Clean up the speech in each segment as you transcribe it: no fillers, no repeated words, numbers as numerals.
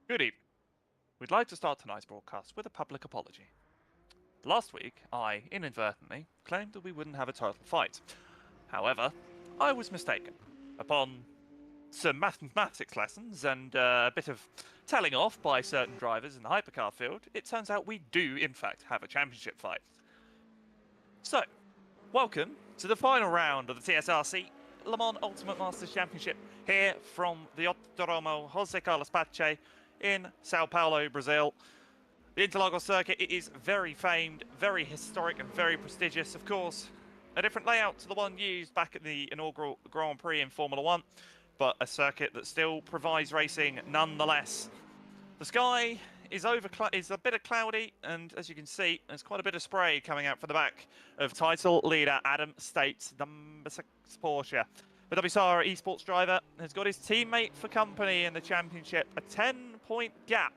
Good evening. We'd like to start tonight's broadcast with a public apology. Last week, I inadvertently claimed that we wouldn't have a title fight. However, I was mistaken. Upon some mathematics lessons and a bit of telling off by certain drivers in the hypercar field, it turns out we do, in fact, have a championship fight. So, welcome to the final round of the TSRC Le Mans Ultimate Masters Championship here from the Autódromo José Carlos Pache in Sao Paulo, Brazil. The Interlagos circuit, it is very famed, very historic and very prestigious. Of course, a different layout to the one used back at the inaugural Grand Prix in Formula 1, but a circuit that still provides racing nonetheless. The sky is a bit of cloudy, and as you can see, there's quite a bit of spray coming out from the back of title leader Adam States, number 6 Porsche. The WSR esports driver has got his teammate for company in the championship, a 10-point gap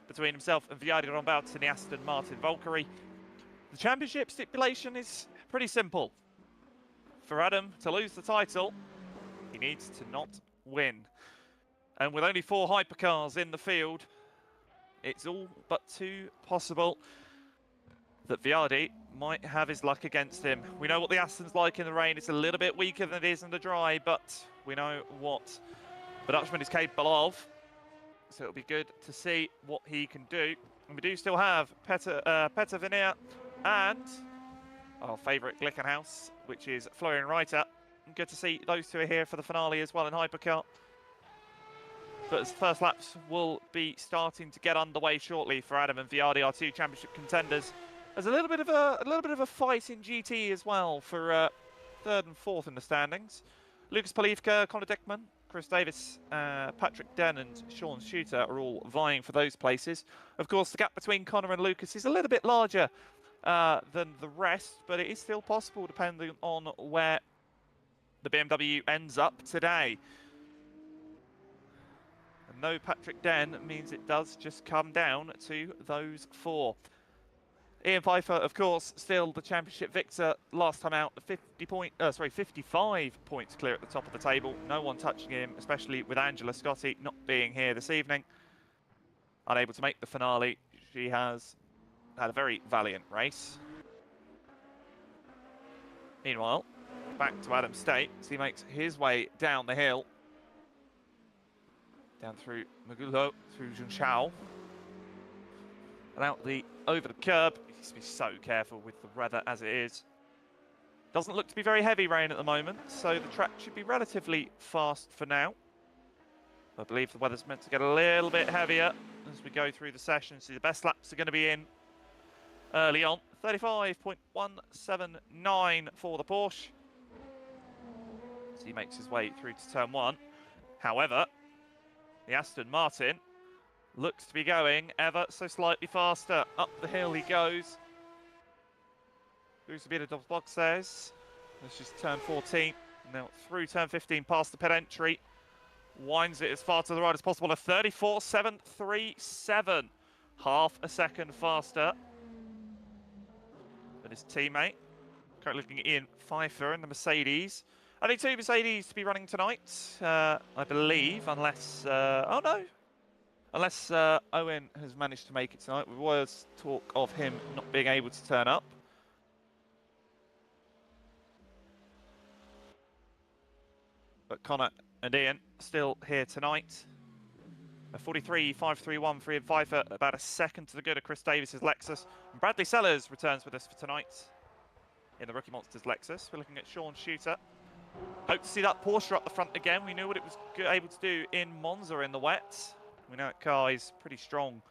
between himself and Viadi Rombaut in the Aston Martin Valkyrie. The championship stipulation is pretty simple. For Adam to lose the title, he needs to not win. And with only 4 hypercars in the field, it's all but too possible that Viadi might have his luck against him. We know what the Aston's like in the rain. It's a little bit weaker than it is in the dry, but we know what the Dutchman is capable of. So it'll be good to see what he can do. And we do still have Peter Veneer and our favourite Glickenhaus, which is Florian Reiter. Good to see those two are here for the finale as well in hypercar. But as the first laps will be starting to get underway shortly for Adam and Viadi, our 2 championship contenders. There's a little bit of a fight in GT as well for 3rd and 4th in the standings. Lucas Palivka, Connor Dickman, Chris Davis, Patrick Den and Sean Shooter are all vying for those places. Of course, the gap between Connor and Lucas is a little bit larger than the rest, but it is still possible depending on where the BMW ends up today. And no Patrick Den means it does just come down to those 4. Ian Pfeiffer, of course, still the championship victor. Last time out, 55 points clear at the top of the table. No one touching him, especially with Angela Scotti not being here this evening. Unable to make the finale. She has had a very valiant race. Meanwhile, back to Adam State as he makes his way down the hill. Down through Magulo, through Junshao. And out over the curb. He needs to be so careful with the weather as it is. Doesn't look to be very heavy rain at the moment, so the track should be relatively fast for now. I believe the weather's meant to get a little bit heavier as we go through the session. So the best laps are going to be in early on. 35.179 for the Porsche. So he makes his way through to turn 1. However, the Aston Martin looks to be going ever so slightly faster. Up the hill he goes. There's a bit of double boxes. Let's just turn 14. Now through turn 15 past the pit entry. Winds it as far to the right as possible. A 34.737. Half a second faster than his teammate. Currently looking at Ian Pfeiffer in the Mercedes. Only 2 Mercedes to be running tonight, I believe, unless... oh no! Unless Owen has managed to make it tonight. There was talk of him not being able to turn up. But Connor and Ian still here tonight. A 43.531 for Ian Pfeiffer, about a second to the good of Chris Davis's Lexus. And Bradley Sellers returns with us for tonight in the Rookie Monsters Lexus. We're looking at Sean Shooter. Hope to see that Porsche up the front again. We knew what it was able to do in Monza in the wet. We know that car is pretty strong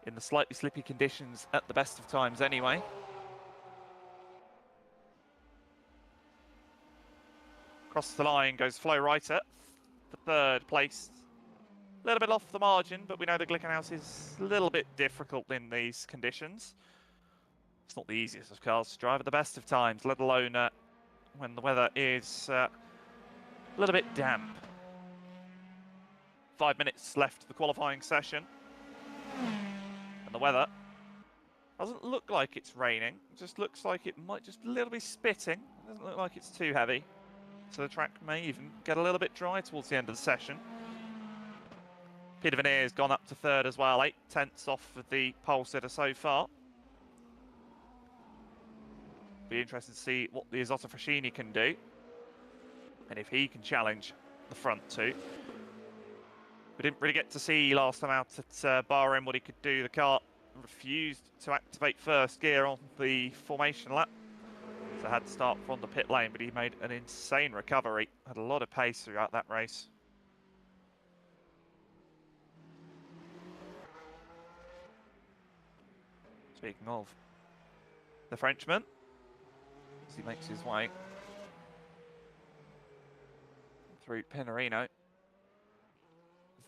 in the slightly slippy conditions at the best of times anyway. Across the line goes Flo Reiter for 3rd place. A little bit off the margin, but we know the Glickenhaus is a little bit difficult in these conditions. It's not the easiest of cars to drive at the best of times, let alone when the weather is a little bit damp. 5 minutes left of the qualifying session. And the weather doesn't look like it's raining. It just looks like it might just a little bit spitting. It doesn't look like it's too heavy. So the track may even get a little bit dry towards the end of the session. Peter Veneer's gone up to third as well, 8/10 off of the pole sitter so far. Be interested to see what the Isotta Fraschini can do, and if he can challenge the front two. We didn't really get to see last time out at Bahrain what he could do. The car refused to activate first gear on the formation lap, so had to start from the pit lane, but he made an insane recovery. Had a lot of pace throughout that race. Speaking of the Frenchman, as he makes his way through Pinarino.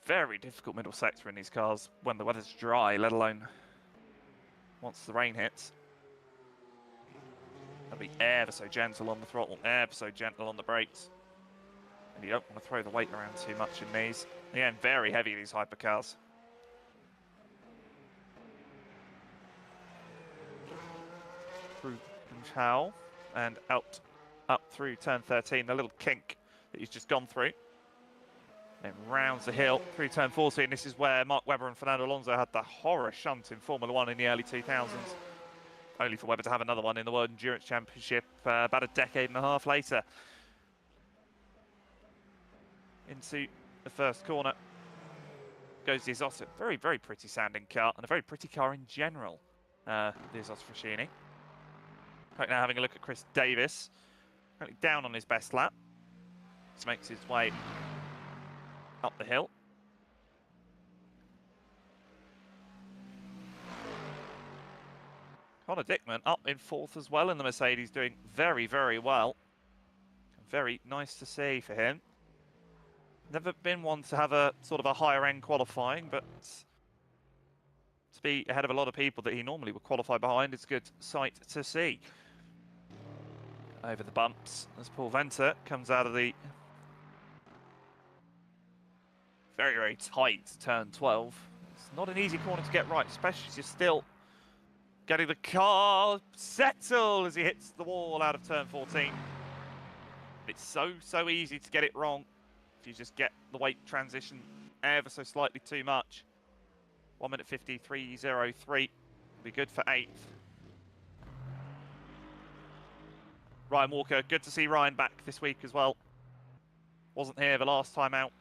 Very difficult middle sector in these cars when the weather's dry, let alone once the rain hits. Gotta be ever so gentle on the throttle, ever so gentle on the brakes. And you don't want to throw the weight around too much in these. Again, very heavy, these hypercars. Through Conchal and out up through turn 13, the little kink that he's just gone through. Then rounds the hill through turn 14. This is where Mark Webber and Fernando Alonso had the horror shunt in Formula 1 in the early 2000s. Only for Webber to have another one in the World Endurance Championship about a decade and a half later. Into the first corner goes the Isotta. Very, very pretty sounding car, and a very pretty car in general, the Isotta Fraschini. Right now having a look at Chris Davis. Currently down on his best lap. Just makes his way up the hill. Connor Dickman up in fourth as well in the Mercedes, doing very, very well. Very nice to see for him. Never been one to have a sort of a higher end qualifying, but to be ahead of a lot of people that he normally would qualify behind, it's a good sight to see. Over the bumps as Paul Venter comes out of the very, very tight turn 12. It's not an easy corner to get right, especially as you're still getting the car settled as he hits the wall out of turn 14. It's so easy to get it wrong if you just get the weight transition ever so slightly too much. 1 minute 53.03. Be good for 8th. Ryan Walker, good to see Ryan back this week as well. Wasn't here the last time out,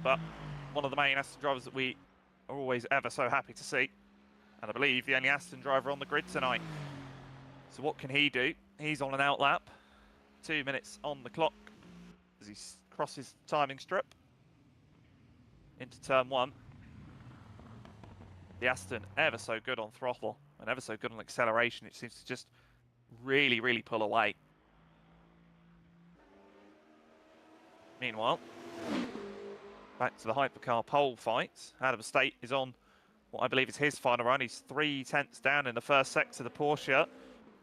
but one of the main Aston drivers that we are always ever so happy to see. And I believe the only Aston driver on the grid tonight. So what can he do? He's on an out lap. 2 minutes on the clock as he crosses timing strip into turn 1. The Aston ever so good on throttle and ever so good on acceleration. It seems to just really, really pull away. Meanwhile, back to the hypercar pole fight. Adam State is on what I believe is his final run. He's 3/10 down in the first sector. The Porsche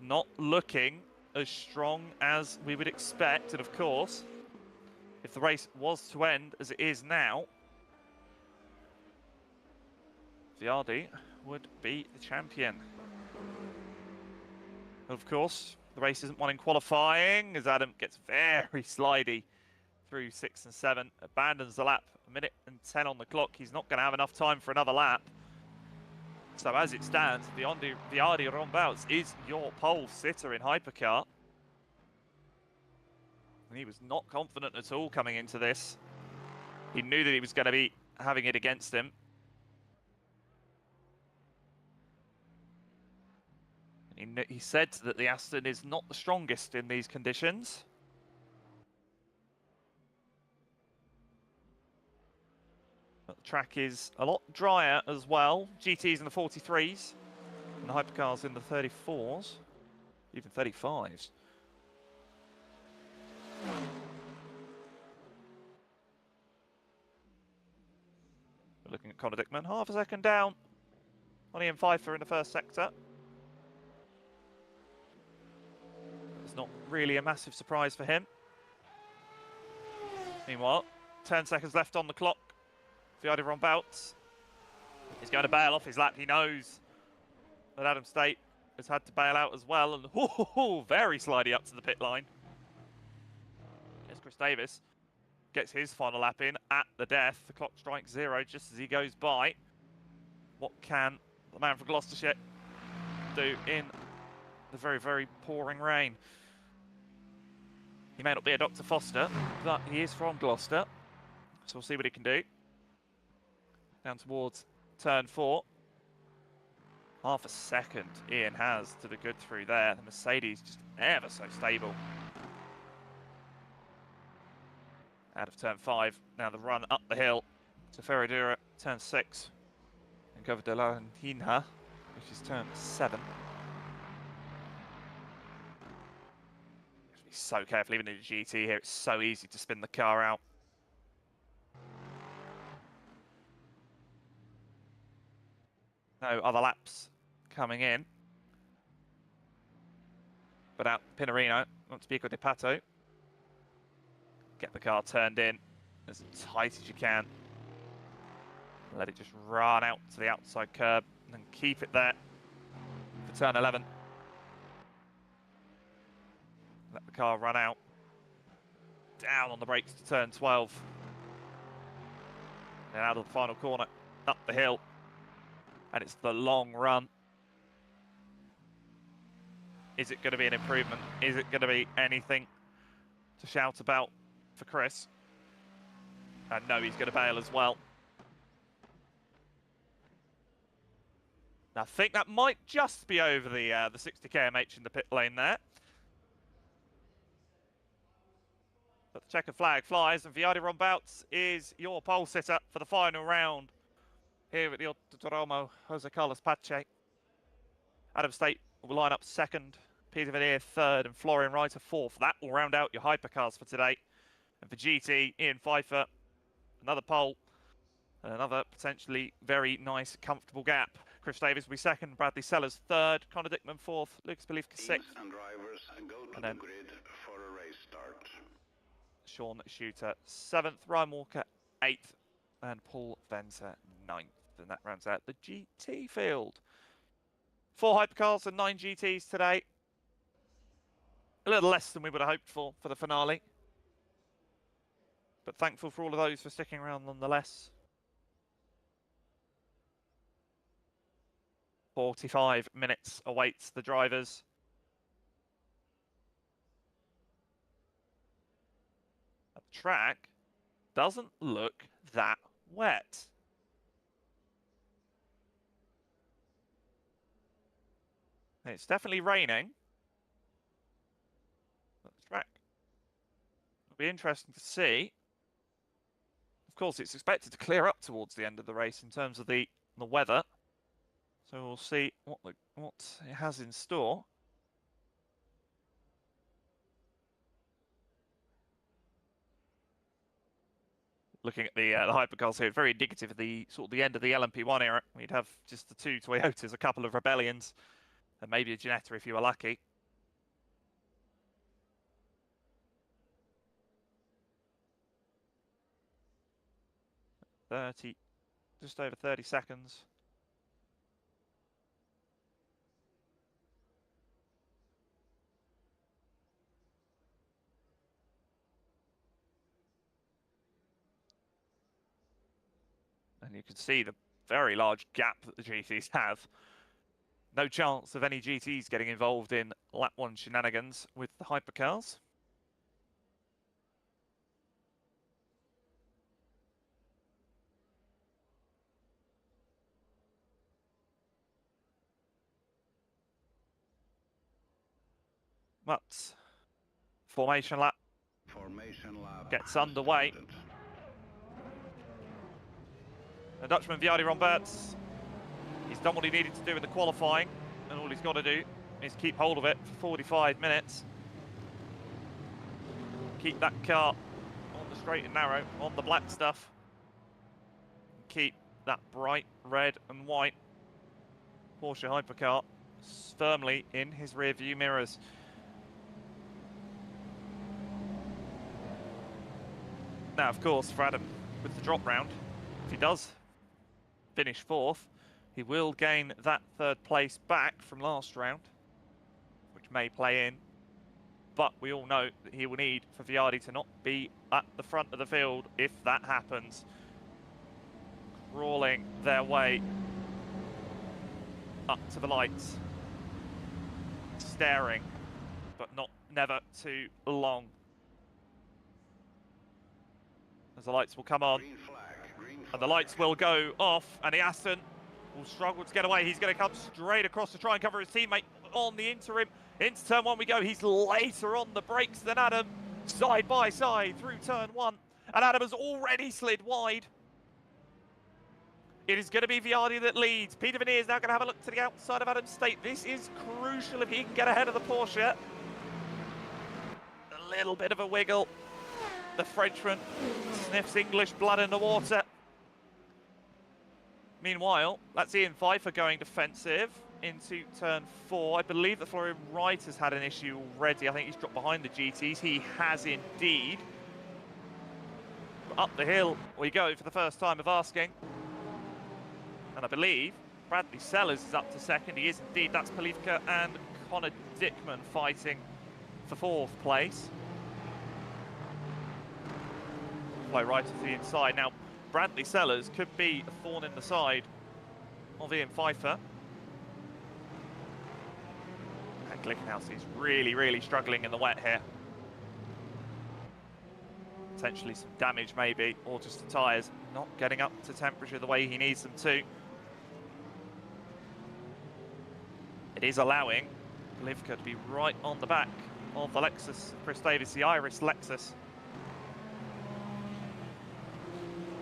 not looking as strong as we would expect. And of course, if the race was to end as it is now, Viardi would be the champion. Of course, the race isn't won in qualifying as Adam gets very slidey through 6 and 7, abandons the lap, 1 minute and 10 on the clock. He's not going to have enough time for another lap. So as it stands, Viardi Rombouts is your pole sitter in hypercar. And he was not confident at all coming into this. He knew that he was going to be having it against him. He said that the Aston is not the strongest in these conditions. But the track is a lot drier as well. GTs in the 43s, and the hypercars in the 34s, even 35s. We're looking at Connor Dickman, half a second down on Ian Pfeiffer in the first sector. It's not really a massive surprise for him. Meanwhile, 10 seconds left on the clock. Viardi Rombouts is going to bail off his lap. He knows that Adam State has had to bail out as well. And very slidey up to the pit line. Here's Chris Davis gets his final lap in at the death. The clock strikes 0 just as he goes by. What can the man from Gloucestershire do in the very, very pouring rain? He may not be a Dr. Foster, but he is from Gloucester. So we'll see what he can do. Down towards turn 4. Half a second Ian has to the good through there. The Mercedes just ever so stable. Out of turn 5. Now the run up the hill to Ferradura, turn 6. And Gova de la Hinha, which is turn 7. Be so careful, even in a GT here, it's so easy to spin the car out. No other laps coming in. But out Pinarino, Montepieco de Pato. Get the car turned in as tight as you can. Let it just run out to the outside curb and then keep it there for turn 11. Let the car run out. Down on the brakes to turn 12. And out of the final corner, up the hill. And it's the long run. Is it going to be an improvement? Is it going to be anything to shout about for Chris? And no, he's going to bail as well. I think that might just be over the 60 km in the pit lane there. But the checkered flag flies, and Viadi Rombouts is your pole sitter for the final round here at the Autódromo José Carlos Pache. Adam State will line up second, Peter Vanier third, and Florian Reiter fourth. That will round out your hypercars for today. And for GT, Ian Pfeiffer, another pole, and another potentially very nice, comfortable gap. Chris Davis will be second, Bradley Sellers third, Connor Dickman fourth, Lucas Belifka sixth. And drivers go to the grid for a race start. Sean Shooter seventh, Ryan Walker eighth, and Paul Venter ninth. And that rounds out the GT field. 4 hypercars and 9 GTs today. A little less than we would have hoped for the finale. But thankful for all of those for sticking around nonetheless. 45 minutes awaits the drivers. The track doesn't look that wet. It's definitely raining. But the track will be interesting to see. Of course, it's expected to clear up towards the end of the race in terms of the weather. So we'll see what it has in store. Looking at the hypercars here, very indicative of the the end of the LMP1 era. We'd have just the 2 Toyotas, a couple of Rebellions, and maybe a Ginetta if you were lucky. Just over 30 seconds. And you can see the very large gap that the GTs have. No chance of any GTs getting involved in lap 1 shenanigans with the hypercars. But formation lap gets underway. The Dutchman Viadi Romberts, he's done what he needed to do in the qualifying, and all he's got to do is keep hold of it for 45 minutes. Keep that car on the straight and narrow, on the black stuff. Keep that bright red and white Porsche hypercar firmly in his rear view mirrors. Now, of course, for Adam, with the drop round, if he does finish 4th, he will gain that 3rd place back from last round, which may play in but we all know that he will need for Viardi to not be at the front of the field if that happens. Crawling their way up to the lights, staring, but never too long. As the lights will come on, Green flag. and the lights will go off, and Aston will struggle to get away. He's going to come straight across to try and cover his teammate on the interim. Into turn one we go. He's later on the brakes than Adam, side by side through turn one, and Adam has already slid wide. It is going to be Viardi that leads. Peter Veneer is now going to have a look to the outside of Adam's state. This is crucial if he can get ahead of the Porsche. A little bit of a wiggle. The Frenchman sniffs English blood in the water. Meanwhile, that's Ian Pfeiffer going defensive into turn 4. I believe that Florian Wright has had an issue already. I think he's dropped behind the GTs. He has indeed. But up the hill we go for the first time of asking. And I believe Bradley Sellers is up to second. He is indeed. That's Polivka and Connor Dickman fighting for 4th place. Fly right to the inside. Now, Bradley Sellers could be a thorn in the side of Ian Pfeiffer. And Glickenhaus is really, really struggling in the wet here. Potentially some damage maybe, or just the tyres not getting up to temperature the way he needs them to. It is allowing Polivka to be right on the back of the Lexus, Chris Davis, the Iris Lexus.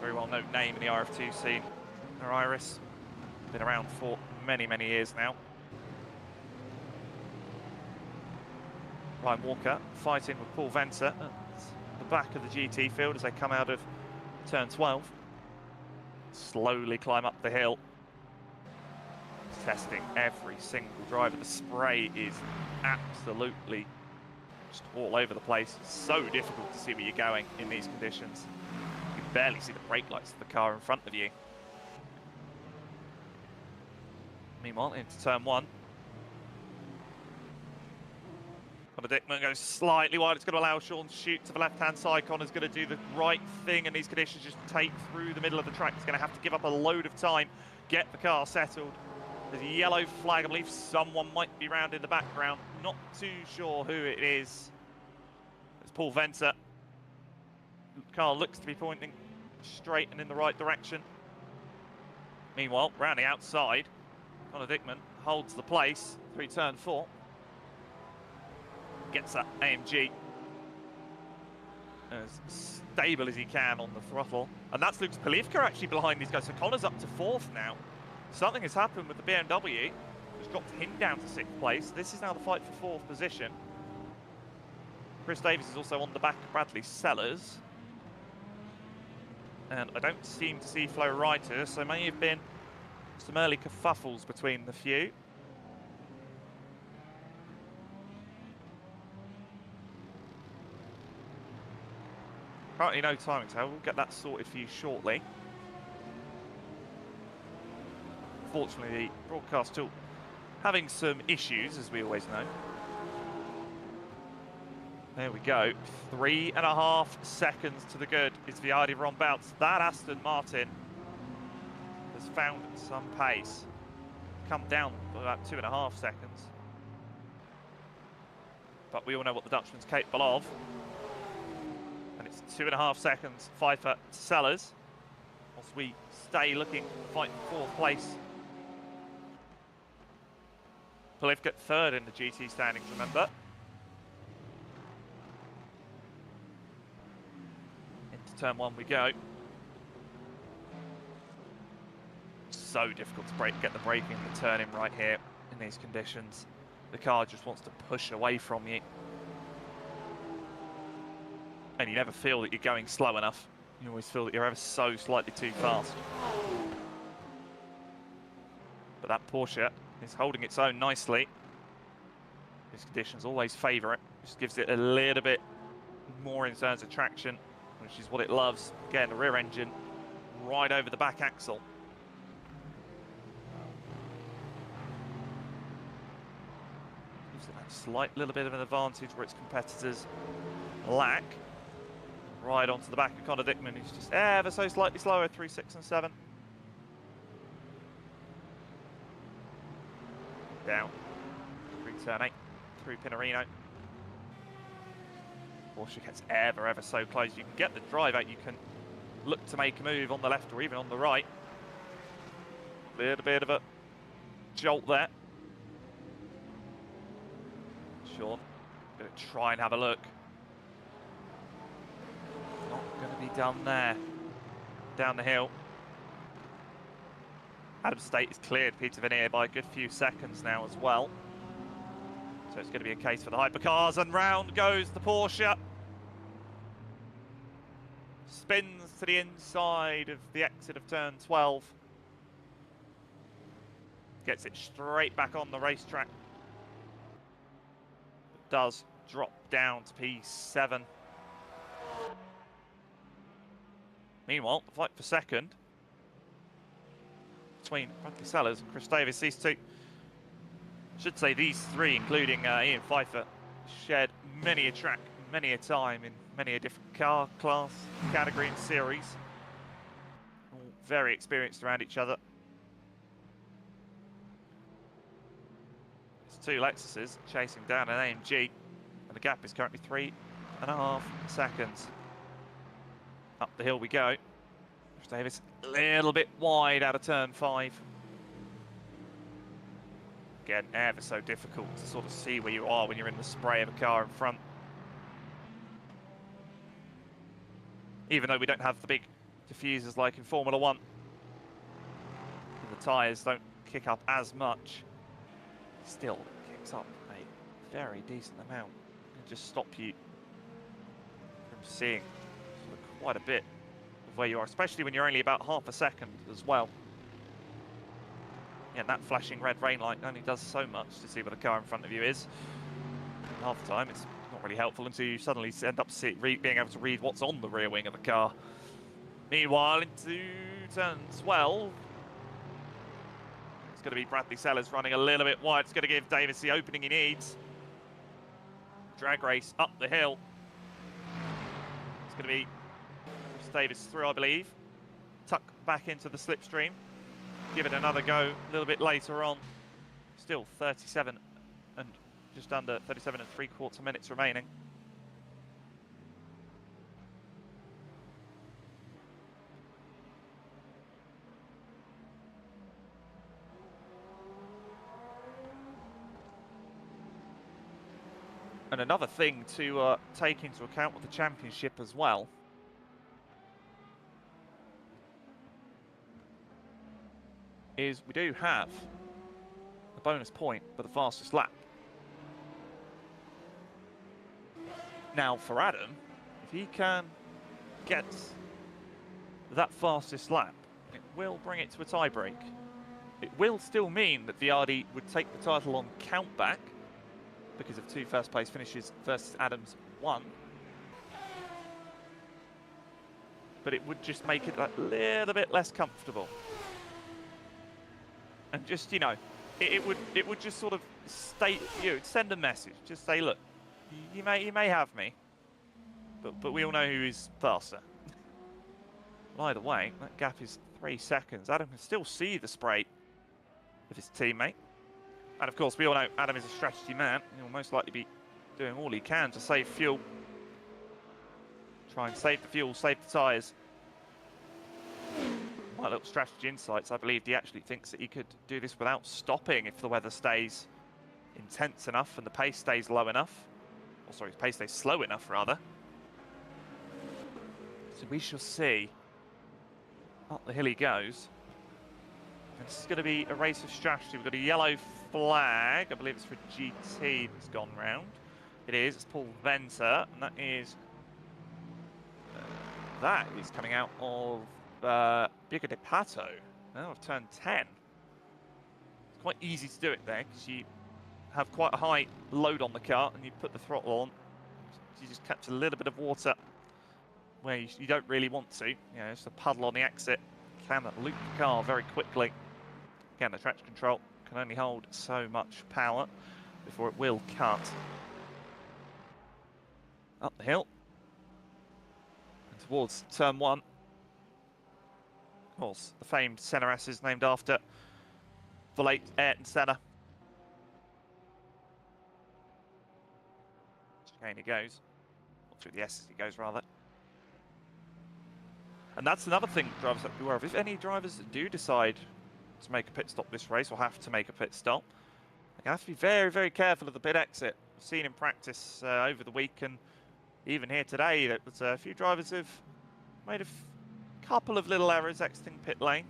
Very well-known name in the RF2 scene. Their Iris, been around for many, many years now. Ryan Walker fighting with Paul Venter at the back of the GT field as they come out of turn 12. Slowly climb up the hill. Testing every single driver. The spray is absolutely just all over the place. It's so difficult to see where you're going in these conditions. You can barely see the brake lights of the car in front of you. Meanwhile, into turn 1. Connor Dickman goes slightly wide. It's going to allow Sean to shoot to the left-hand side. Connor's going to do the right thing in these conditions, just take through the middle of the track. He's going to have to give up a load of time, get the car settled. There's a yellow flag. I believe someone might be round in the background. Not too sure who it is. It's Paul Venter. The car looks to be pointing straight and in the right direction. Meanwhile, round the outside, Connor Dickman holds the place through turn 4. Gets that AMG as stable as he can on the throttle. And that's Lukas Polivka actually behind these guys. So Connor's up to 4th now. Something has happened with the BMW. It's dropped him down to 6th place. This is now the fight for 4th position. Chris Davis is also on the back of Bradley Sellers. And I don't seem to see Flo Reiter, so may have been some early kerfuffles between the few. Currently no timing table. We'll get that sorted for you shortly. Unfortunately, the broadcast tool having some issues, as we always know. There we go. 3.5 seconds to the good is Viardi Ron Bouts. That Aston Martin has found some pace. Come down by about 2.5 seconds. But we all know what the Dutchman's capable of. And it's 2.5 seconds, Pfeiffer to Sellers. Whilst we stay looking, fight for 4th place. Polivka 3rd in the GT standings, remember. Into turn 1 we go. So difficult to get the braking and the turning right here in these conditions. The car just wants to push away from you. And you never feel that you're going slow enough. You always feel that you're ever so slightly too fast. But that Porsche is holding its own nicely. These conditions always favour it. Just gives it a little bit more in terms of traction, which is what it loves. Again, the rear engine right over the back axle. Gives it that slight little bit of an advantage where its competitors lack. Right onto the back of Connor Dickman, who's just ever so slightly slower, 3, 6 and 7. Down, through turn 8, through Pinarino. Porsche gets ever so close. You can get the drive out, you can look to make a move on the left or even on the right. Little bit of a jolt there. Sean, going to try and have a look. Not going to be done there. Down the hill. Adam State has cleared Peter Vanier by a good few seconds now as well. So it's going to be a case for the hypercars, and round goes the Porsche. Spins to the inside of the exit of turn 12. Gets it straight back on the racetrack. It does drop down to P7. Meanwhile, the fight for second between Bradley Sellers and Chris Davis. These two, I should say these three, including Ian Pfeiffer, shared many a track, many a time in many a different car, class, category and series. All very experienced around each other. It's two Lexuses chasing down an AMG, and the gap is currently 3.5 seconds. Up the hill we go. Chris Davis a little bit wide out of turn 5. Again, ever so difficult to sort of see where you are when you're in the spray of a car in front. Even though we don't have the big diffusers like in Formula 1. The tyres don't kick up as much. Still, it kicks up a very decent amount. It just stop you from seeing sort of quite a bit of where you are, especially when you're only about half a second as well. Yeah, that flashing red rain light only does so much to see where the car in front of you is. Half the time, it's not really helpful until you suddenly end up being able to read what's on the rear wing of the car. Meanwhile, into turn 12, it's going to be Bradley Sellers running a little bit wide. It's going to give Davis the opening he needs. Drag race up the hill. It's going to be Chris Davis through, I believe. Tuck back into the slipstream. Give it another go a little bit later on. Still 37 and just under 37 and 3/4 minutes remaining. And another thing to take into account with the championship as well is we do have a bonus point for the fastest lap. Now for Adam, if he can get that fastest lap, it will bring it to a tie-break. It will still mean that Viardi would take the title on countback because of 2 first-place finishes versus Adam's 1. But it would just make it a little bit less comfortable. And just, you know, it would just sort of send a message. Just say, look, you may have me, but we all know who is faster. Well, either way, that gap is 3 seconds. Adam can still see the spray of his teammate. And of course, we all know Adam is a strategy man. He'll most likely be doing all he can to save fuel. Try and save the fuel, save the tyres. My little strategy insights, I believe he actually thinks that he could do this without stopping if the weather stays intense enough and the pace stays low enough. Or sorry, the pace stays slow enough, rather. So we shall see. Up the hill he goes. And this is going to be a race of strategy. We've got a yellow flag. I believe it's for GT that's gone round. It is. It's Paul Venter. And that is coming out of Biga de Pato. Now of turn 10. It's quite easy to do it there because you have quite a high load on the car and you put the throttle on. You just catch a little bit of water where you don't really want to. You know, just a puddle on the exit can loop the car very quickly. Again, the traction control can only hold so much power. before it will cut up the hill and towards turn 1. Of course, the famed Senna S is named after the late Ayrton Senna. Chicane he goes, or through the S he goes rather. And that's another thing drivers have to be aware of. If any drivers do decide to make a pit stop this race, or have to make a pit stop, they have to be very, very careful of the pit exit. We've seen in practice over the week, and even here today, that a few drivers have made a couple of little errors exiting pit lane.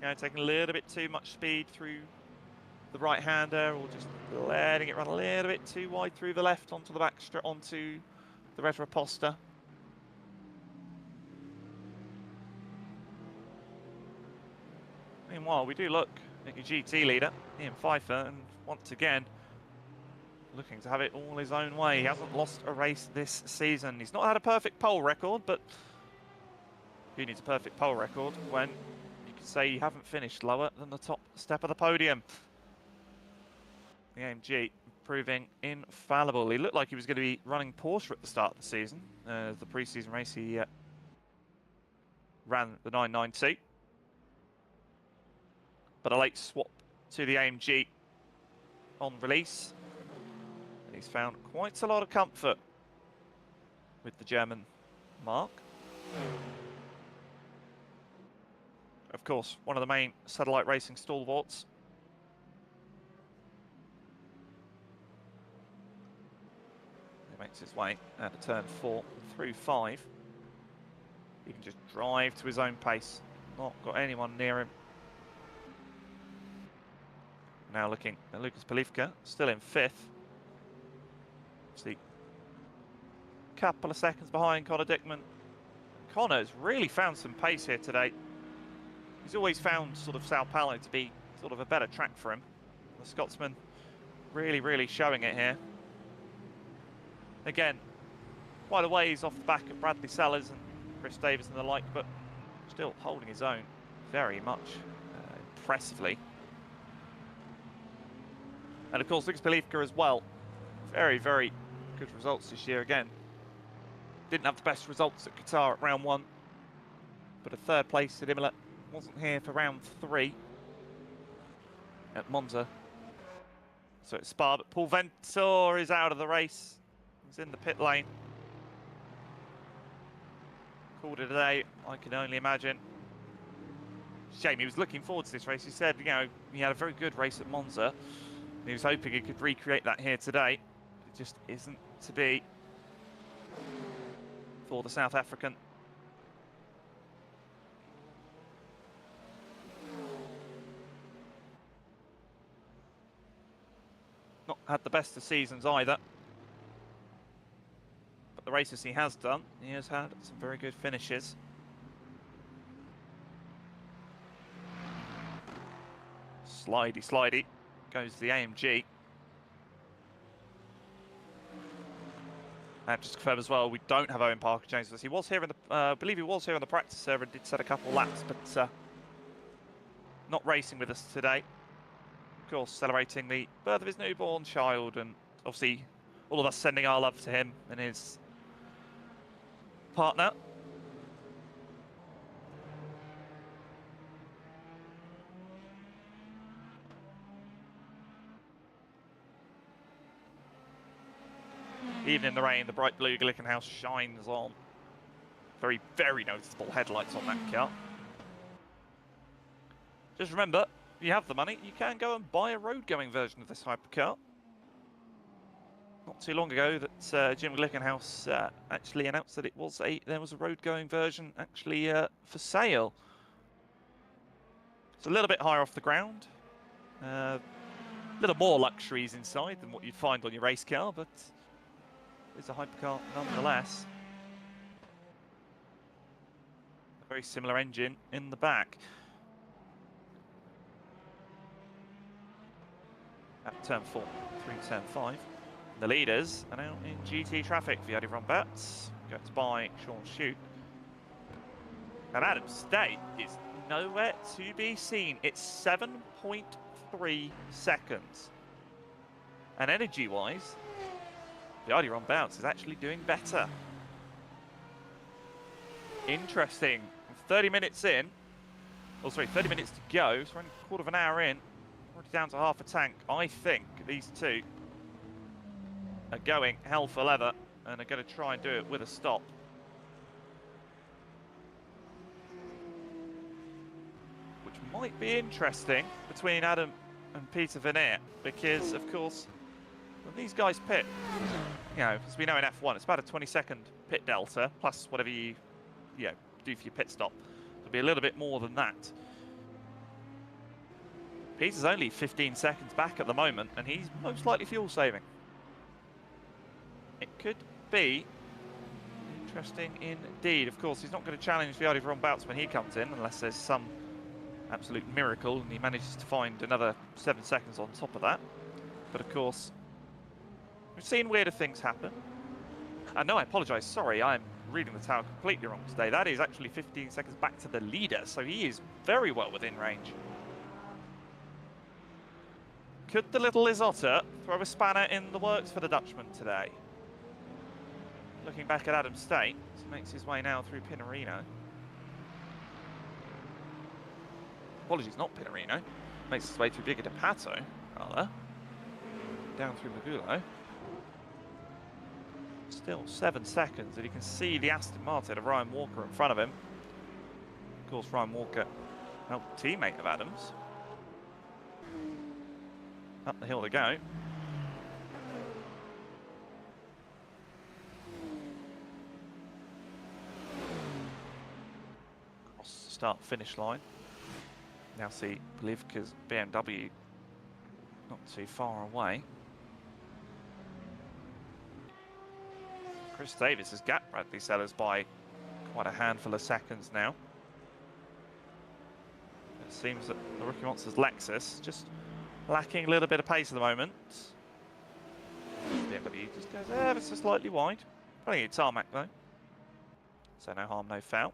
You know, taking a little bit too much speed through the right-hander, or just letting it run a little bit too wide through the left onto the onto the red Reposta. Meanwhile, we do look at your GT leader, Ian Pfeiffer, and once again, looking to have it all his own way. He hasn't lost a race this season. He's not had a perfect pole record, but who needs a perfect pole record when you could say you haven't finished lower than the top step of the podium? The AMG proving infallible. He looked like he was going to be running Porsche at the start of the season. The pre-season race, he ran the 992. But a late swap to the AMG on release. And he's found quite a lot of comfort with the German mark. Of course, one of the main satellite racing stalwarts. He makes his way out of turn 4 through 5. He can just drive to his own pace. Not got anyone near him. Now looking at Lucas Palifka, still in 5th. See, a couple of seconds behind Connor Dickman. Connor's really found some pace here today. He's always found sort of Sao Paulo to be sort of a better track for him. The Scotsman really, really showing it here. Again, quite a ways off the back of Bradley Sellers and Chris Davis and the like, but still holding his own very much impressively. And of course, Lucas Palifka as well. Very, very good results this year again. Didn't have the best results at Qatar at round 1, but a 3rd place at Imola. Wasn't here for round 3 at Monza. So it's Spa, but Paul Ventor is out of the race. He's in the pit lane. Called it a day, I can only imagine. Shame, he was looking forward to this race. He said, you know, he had a very good race at Monza. He was hoping he could recreate that here today. It just isn't to be for the South African. Not had the best of seasons either. But the races he has done, he has had some very good finishes. Slidey, slidey. Goes the AMG. And just to confirm as well, we don't have Owen Parker James with us. He was here in the, I believe he was here on the practice server and did set a couple laps, but not racing with us today. Of course, celebrating the birth of his newborn child, and obviously all of us sending our love to him and his partner. Even in the rain, the bright blue Glickenhaus shines on. Very, very noticeable headlights on that car. Just remember, if you have the money, you can go and buy a road-going version of this hypercar. Not too long ago that Jim Glickenhaus actually announced that there was a road-going version actually for sale. It's a little bit higher off the ground. A little more luxuries inside than what you'd find on your race car, but it's a hypercar nonetheless. A very similar engine in the back. At turn 4 through turn 5. The leaders are now in GT traffic. Viadi Rombats goes by Sean Shute. And Adam State is nowhere to be seen. It's 7.3 seconds And energy-wise, the idea on bounce is actually doing better. Interesting. 30 minutes in. Oh, sorry, 30 minutes to go. So we're only a quarter of an hour in. Already down to half a tank. I think these two are going hell for leather and are going to try and do it with a stop. Which might be interesting between Adam and Peter Vernier, because, of course, when these guys pit, you know, as we know in F1, it's about a 20-second pit delta, plus whatever you do for your pit stop. It'll be a little bit more than that. Peter's only 15 seconds back at the moment, and he's most likely fuel saving. It could be interesting indeed. Of course, he's not going to challenge the idea of Ron Bouts when he comes in, unless there's some absolute miracle and he manages to find another 7 seconds on top of that. But of course, we've seen weirder things happen. No, I apologise, sorry, I'm reading the tower completely wrong today. That is actually 15 seconds back to the leader, so he is very well within range. Could the little Isotta throw a spanner in the works for the Dutchman today? Looking back at Adam State, he makes his way now through Pinarino. Apologies, not Pinarino. Makes his way through Viga de Pato, rather. Down through Magulo. Still 7 seconds, and you can see the Aston Martin of Ryan Walker in front of him. Of course, Ryan Walker, an teammate of Adams. Up the hill to go. Across the start-finish line. Now see Plivka's BMW not too far away. Chris Davis has gapped Bradley Sellers by quite a handful of seconds now. It seems that the Rookie Monster's Lexus just lacking a little bit of pace at the moment. BMW just goes ever so slightly wide. Plenty of tarmac though. So no harm, no foul.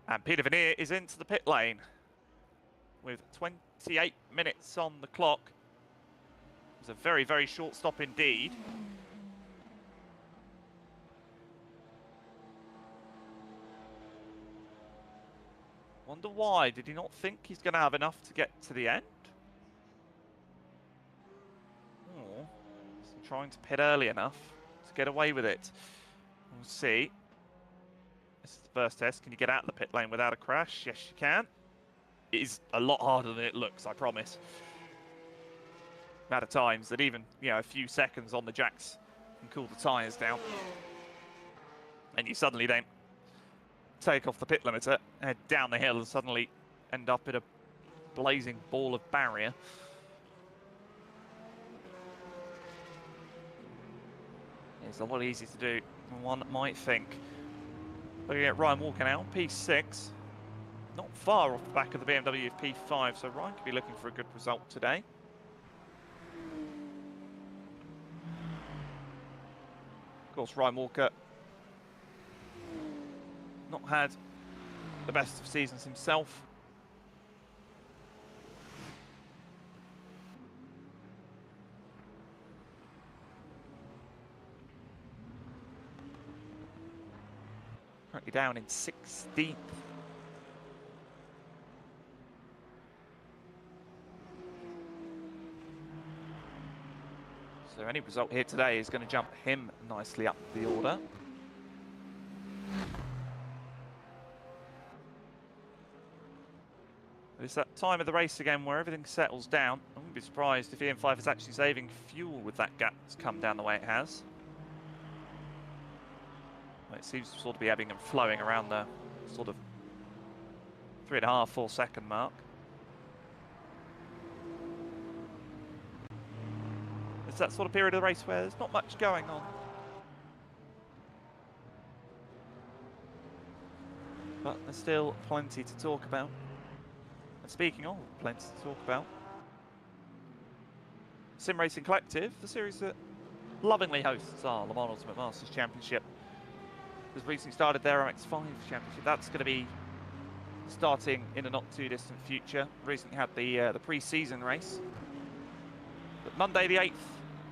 And Peter Vernier is into the pit lane with 28 minutes on the clock. It was a very, very short stop indeed. Wonder why. Did he not think he's going to have enough to get to the end? Or is he trying to pit early enough to get away with it? We'll see. This is the first test. Can you get out of the pit lane without a crash? Yes, you can. It is a lot harder than it looks, I promise. Amount of times that even, a few seconds on the jacks can cool the tyres down. And you suddenly don't take off the pit limiter, head down the hill and suddenly end up in a blazing ball of barrier. It's a lot easier to do than one might think. Looking at Ryan Walker now, P6. Not far off the back of the BMW of P5, so Ryan could be looking for a good result today. Of course, Ryan Walker not had the best of seasons himself. Currently down in 16th. So any result here today is going to jump him nicely up the order. It's that time of the race again where everything settles down. I wouldn't be surprised if EM5 is actually saving fuel with that gap that's come down the way it has. Well, it seems to sort of be ebbing and flowing around the sort of 3.5, 4 second mark. It's that sort of period of the race where there's not much going on. But there's still plenty to talk about. And speaking of plenty to talk about, Sim Racing Collective, the series that lovingly hosts our Le Mans Ultimate Masters Championship, has recently started their MX-5 Championship. That's going to be starting in a not too distant future. Recently had the pre-season race. But Monday the 8th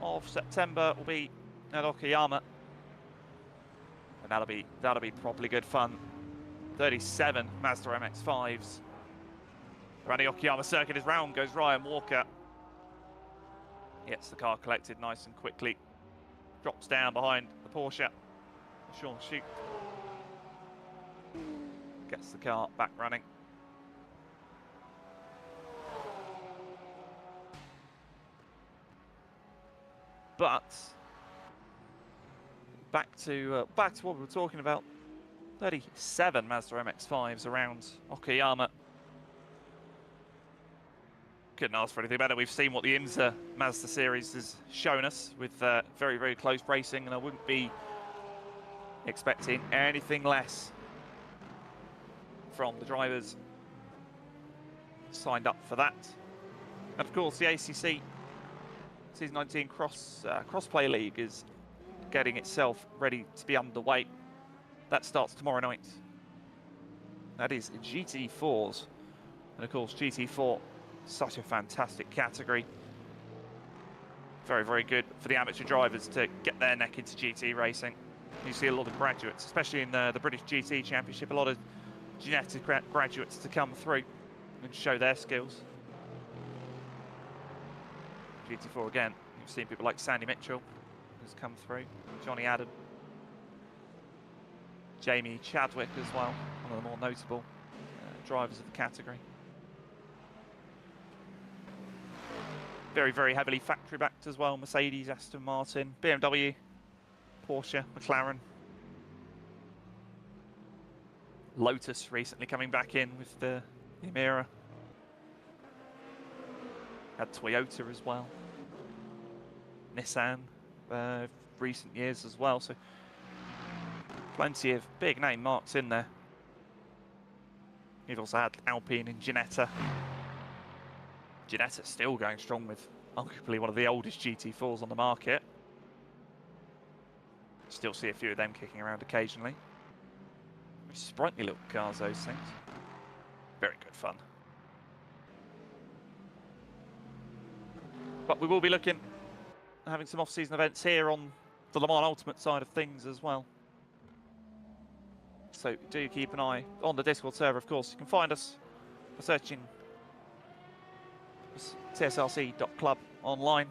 of September will be at Okayama, and that'll be properly good fun. 37 Mazda MX-5s around the Okayama circuit. As round goes Ryan Walker, gets the car collected nice and quickly, drops down behind the Porsche. Sean Shute gets the car back running. But back to what we were talking about. 37 Mazda MX-5s around Okayama. Couldn't ask for anything better. We've seen what the IMSA Mazda series has shown us with very, very close racing, and I wouldn't be expecting anything less from the drivers signed up for that. And of course, the ACC Season 19 Crossplay League is getting itself ready to be underway. That starts tomorrow night. That is GT4s. And of course, GT4, such a fantastic category. Very, very good for the amateur drivers to get their neck into GT racing. You see a lot of graduates, especially in the British GT Championship, a lot of genetic graduates to come through and show their skills. GT4 again, you've seen people like Sandy Mitchell who's come through, Johnny Adam, Jamie Chadwick as well, one of the more notable drivers of the category. Very, very heavily factory backed as well. Mercedes, Aston Martin, BMW, Porsche, McLaren. Lotus recently coming back in with the Emira. Had Toyota as well. Nissan, recent years as well. So plenty of big name marks in there. You've also had Alpine and Ginetta. Ginetta's still going strong with arguably one of the oldest GT4s on the market. Still see a few of them kicking around occasionally. Sprightly little cars, those things. Very good fun. But we will be looking at having some off-season events here on the Le Mans Ultimate side of things as well. So do keep an eye on the Discord server, of course. You can find us by searching TSRC.club online.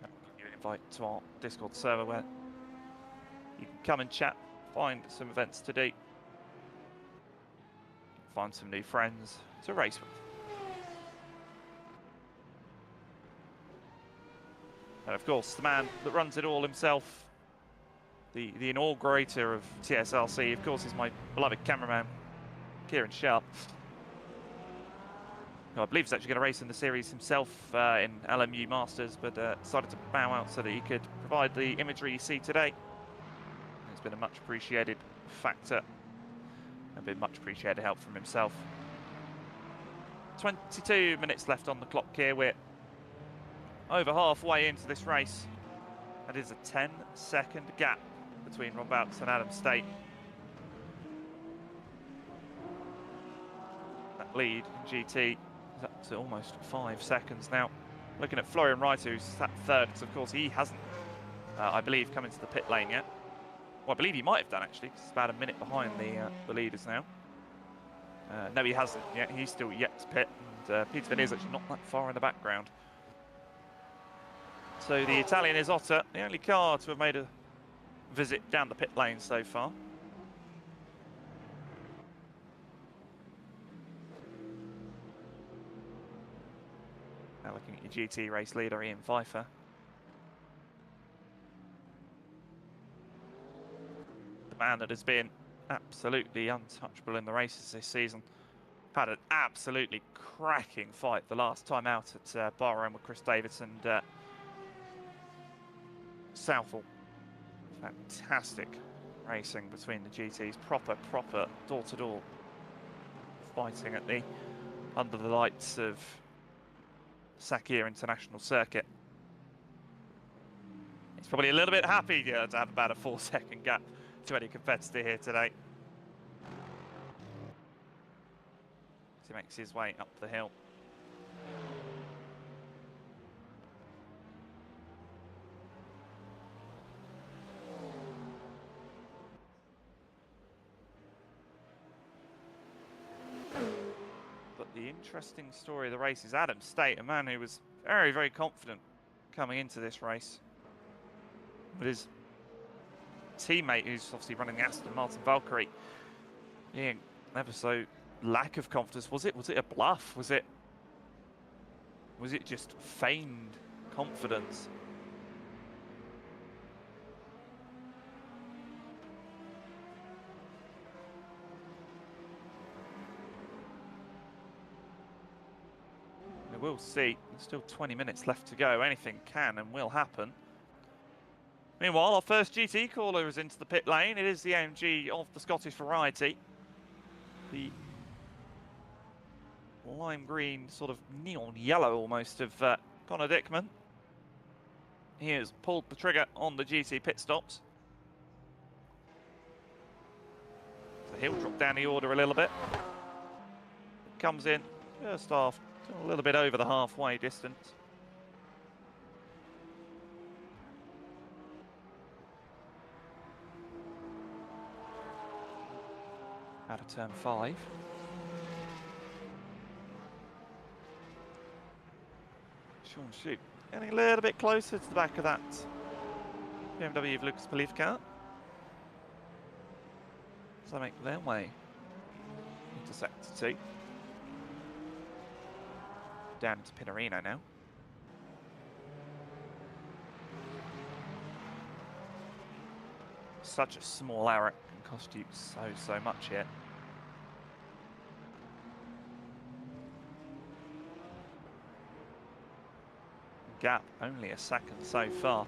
I'll give you an invite to our Discord server where you can come and chat, find some events to do, find some new friends to race with. And of course, the man that runs it all himself, the inaugurator of TSRC, of course, is my beloved cameraman, Kieran Sharp. Who I believe is actually going to race in the series himself in LMU Masters, but decided to bow out so that he could provide the imagery you see today. It's been a much appreciated factor and been much appreciated help from himself. 22 minutes left on the clock here. We're over halfway into this race. That is a 10-second gap between Rob Bouts and Adam State. That lead in GT is up to almost 5 seconds now. Looking at Florian Reiter, who's sat third, because of course he hasn't, I believe, come into the pit lane yet. Well, I believe he might have done actually, because he's about a minute behind the leaders now. No, he hasn't yet. He's still yet to pit, and Peter Venier's actually not that far in the background. So the Italian Isotta, the only car to have made a visit down the pit lane so far. Now looking at your GT race leader, Ian Pfeiffer. The man that has been absolutely untouchable in the races this season. Had an absolutely cracking fight the last time out at Bahrain with Chris Davis and Southall. Fantastic racing between the GTs. Proper door-to-door fighting at under the lights of Sakhir International Circuit. He's probably a little bit happy to have about a 4-second gap to any competitor here today. As he makes his way up the hill. interesting story of the race is Adam State, a man who was very, very confident coming into this race. But his teammate, who's obviously running the Aston Martin Valkyrie, being ever so lack of confidence. Was it a bluff? Was it just feigned confidence? We'll see. There's still 20 minutes left to go. Anything can and will happen. Meanwhile, our first GT caller is into the pit lane. It is the AMG of the Scottish variety. The lime green, sort of neon yellow almost, of Connor Dickman. He has pulled the trigger on the GT pit stops. So he'll drop down the order a little bit. Comes in first half, a little bit over the halfway distance. Out of turn 5. Sean Shute getting a little bit closer to the back of that BMW of Lucas Palivka. As they make their way into sector 2. Down into Pinarino now. Such a small error can cost you so much here. Gap only a second so far.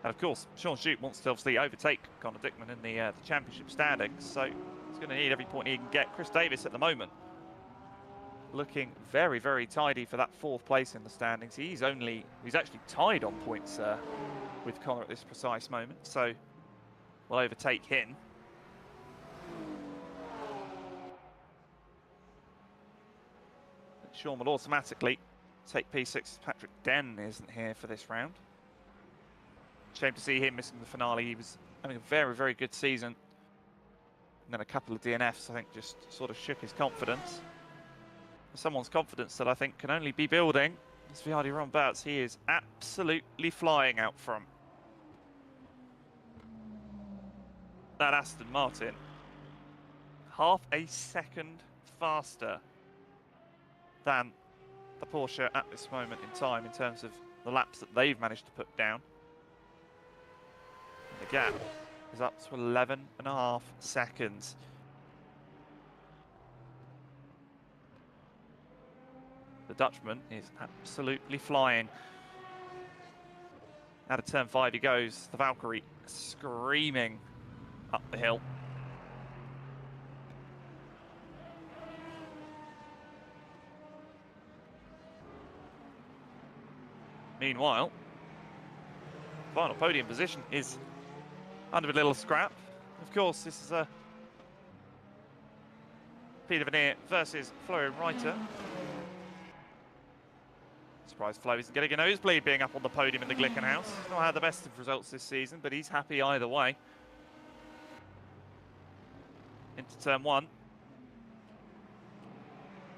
And of course, Sean Shute wants to obviously overtake Connor Dickman in the championship standings, so he's going to need every point he can get. Chris Davis at the moment looking very, very tidy for that 4th place in the standings. He's actually tied on points with Connor at this precise moment, so we'll overtake him. Sean will automatically take P6. Patrick Den isn't here for this round. Shame to see him missing the finale. He was having a very, very good season. And then a couple of DNFs, I think, just sort of shook his confidence. Someone's confidence that I think can only be building is Viardi Rombouts. He is absolutely flying out front. That Aston Martin, half a second faster than the Porsche at this moment in time in terms of the laps that they've managed to put down. And the gap is up to 11.5 seconds. The Dutchman is absolutely flying. Out of turn 5 he goes. The Valkyrie screaming up the hill. Meanwhile, final podium position is under a little scrap. Of course, this is a Peter Veneer versus Florian Reiter. Surprise Flo isn't getting a nosebleed being up on the podium in the Glickenhaus. He's not had the best of results this season, but he's happy either way. Into turn 1.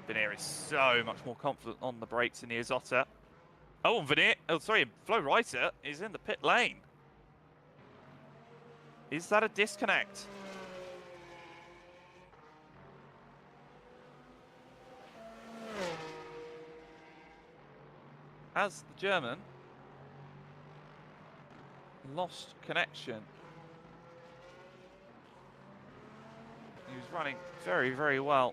Veneer is so much more confident on the brakes in the Isotta. Oh, and Flo Reiter is in the pit lane. Is that a disconnect? As the German lost connection. He was running very, very well.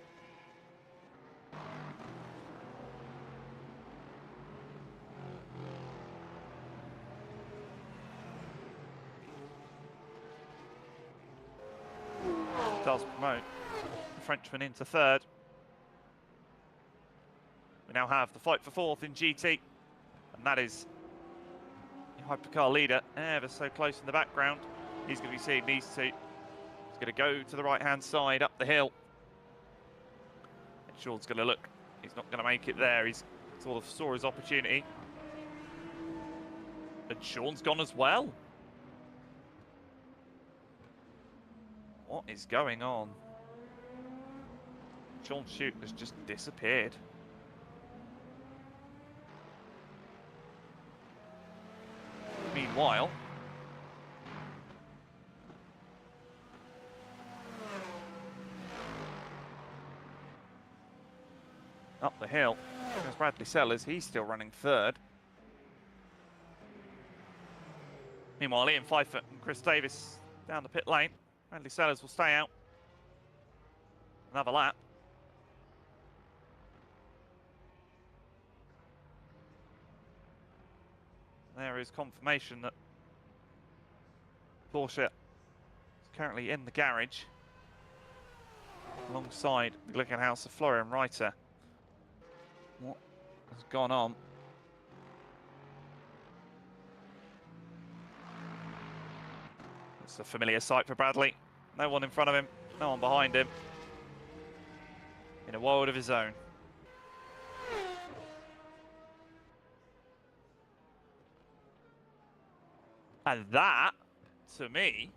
Does promote the Frenchman into 3rd. We now have the fight for 4th in GT, and that is the hypercar leader ever so close in the background. He's going to be seeing these two. He's going to go to the right-hand side up the hill. And Sean's going to look. He's not going to make it there. He's sort of saw his opportunity. And Sean's gone as well. What is going on? Sean Shute has just disappeared. Meanwhile, up the hill, there's Bradley Sellers. He's still running third. Meanwhile, Ian Pfeiffer and Chris Davis down the pit lane. Bradley Sellers will stay out. Another lap. There is confirmation that Porsche is currently in the garage alongside the Glickenhaus of Florian Reiter. What has gone on? It's a familiar sight for Bradley. No one in front of him, no one behind him. In a world of his own. And that, to me,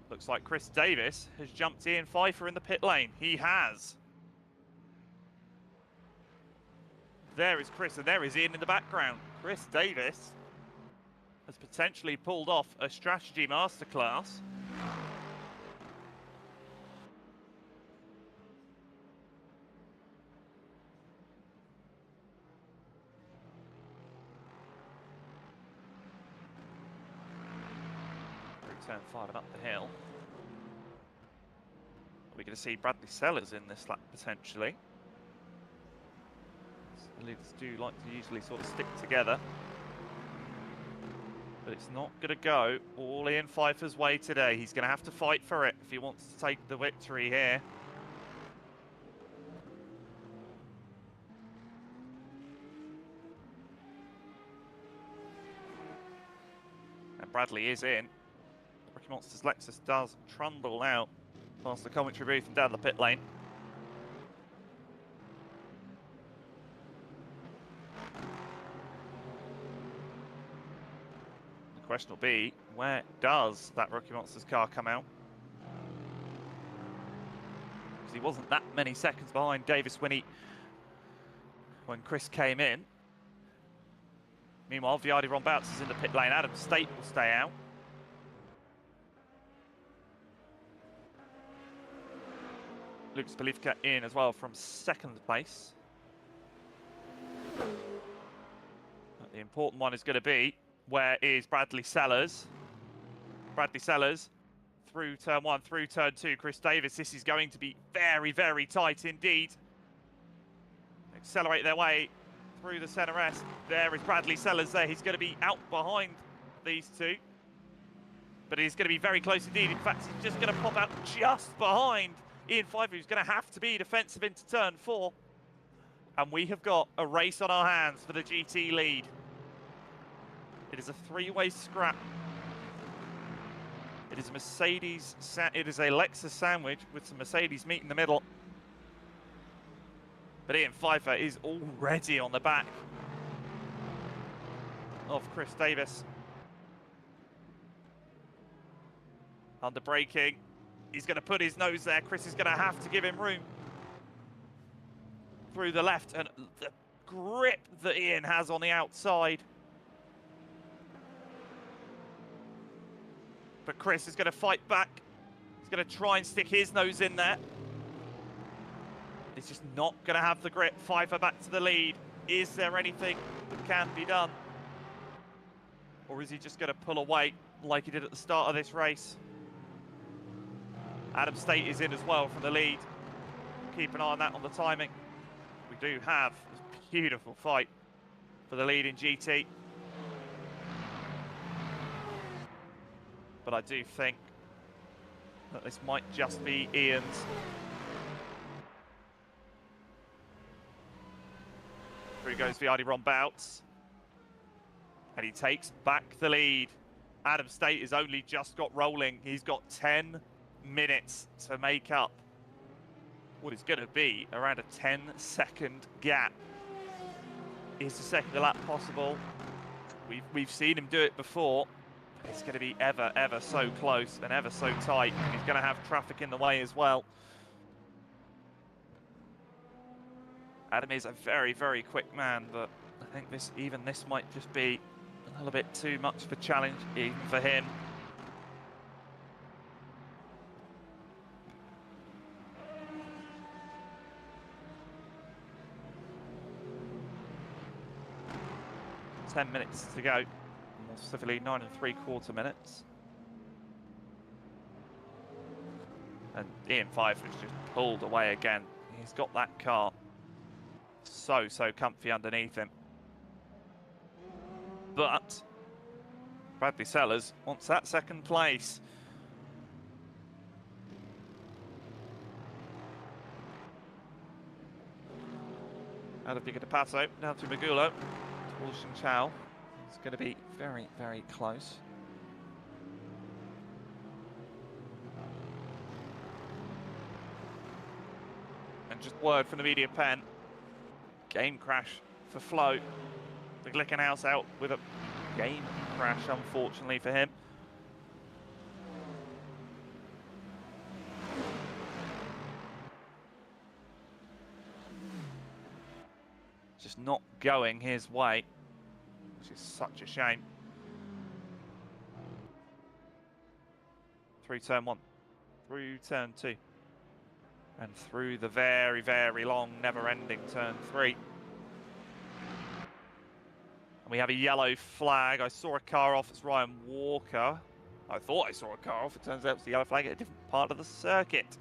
looks like Chris Davis has jumped Ian Pfeiffer in the pit lane. He has. There is Chris, and there is Ian in the background. Chris Davis has potentially pulled off a strategy masterclass. Turn 5 and up the hill. Are we going to see Bradley Sellers in this lap potentially? The leaders do like to usually sort of stick together. But it's not going to go all Ian Pfeiffer's way today. He's going to have to fight for it if he wants to take the victory here. And Bradley is in. Rocky Monster's Lexus does trundle out past the commentary booth and down the pit lane. The question will be, where does that Rocky Monster's car come out? Because he wasn't that many seconds behind Davis when Chris came in. Meanwhile, Viardi Rombouts is in the pit lane. Adam State will stay out. Lucas Polivka in as well from second place. But the important one is going to be, where is Bradley Sellers? Bradley Sellers through turn 1, through turn 2. Chris Davis, this is going to be very, very tight indeed. Accelerate their way through the centre rest. There is Bradley Sellers there. He's going to be out behind these two. But he's going to be very close indeed. In fact, he's just going to pop out just behind Ian Pfeiffer, who's going to have to be defensive into turn 4. And we have got a race on our hands for the GT lead. It is a three-way scrap. It is a Lexus sandwich with some Mercedes meat in the middle. But Ian Pfeiffer is already on the back of Chris Davis. Under braking. He's going to put his nose there. Chris is going to have to give him room. Through the left. And the grip that Ian has on the outside. But Chris is going to fight back. He's going to try and stick his nose in there. He's just not going to have the grip. Pfeiffer back to the lead. Is there anything that can be done? Or is he just going to pull away like he did at the start of this race? Adam State is in as well from the lead. Keep an eye on that on the timing. We do have a beautiful fight for the lead in GT. But I do think that this might just be Ian's. Through goes Viardi Rombouts. And he takes back the lead. Adam State has only just got rolling. He's got 10 minutes to make up what is going to be around a 10-second gap. Is the second lap possible? We've seen him do it before. It's going to be ever so close and ever so tight. He's going to have traffic in the way as well. Adam is a very, very quick man, but I think this might just be a little bit too much of a challenge even for him. Ten minutes to go, more specifically 9 3/4 minutes. And Ian Pfeiffer's just pulled away again. He's got that car so comfy underneath him. But Bradley Sellers wants that second place. Out of Di Passo, down to Magulo. Towards Chow. It's going to be very, very close. And just word from the media pen. Game crash for Flo. The Glickenhaus out with a game crash, unfortunately for him. Just not going his way, which is such a shame. Through turn 1, through turn 2, and through the very, very long, never-ending turn 3. And we have a yellow flag. I saw a car off. It's Ryan Walker. I thought I saw a car off. It turns out it's the yellow flag at a different part of the circuit.